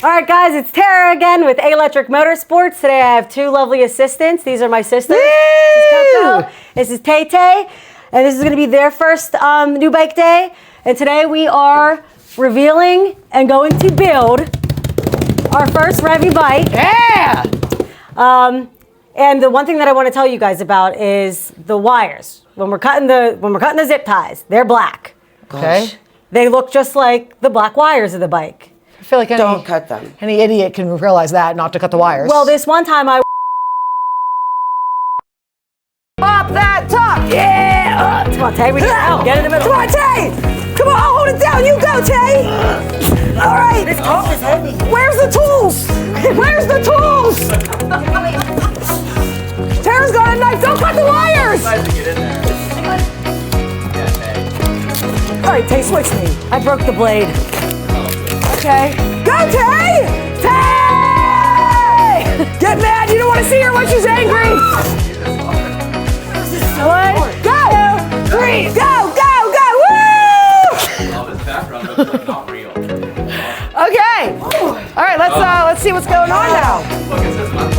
All right, guys, it's Tara again with A-Lectric Motorsports. Today I have two lovely assistants. These are my sisters. This is Coco. This is Tay Tay. And this is going to be their first new bike day. And today we are revealing and going to build our first Revi bike. Yeah! And the one thing that I want to tell you guys about is the wires. When we're cutting the zip ties, they're black. Okay. They look just like the black wires of the bike. I feel like Don't cut them. any idiot can realize that, not to cut the wires. Well, this one time I pop that top! Yeah! come on, Tay, we get in the middle. Come on, Tay! Come on, I'll hold it down. You go, Tay! All right. This cup is heavy. Where's the tools? Where's the tools? Tara's got a knife. Don't cut the wires! All right, Tay, switch me. I broke the blade. Okay. Go, Tay! Tay! Get mad. You don't want to see her when she's angry. One, go! Three, go, go, go! Woo! All this background looks like not real. Okay. All right, let's see what's going on now. Look, it says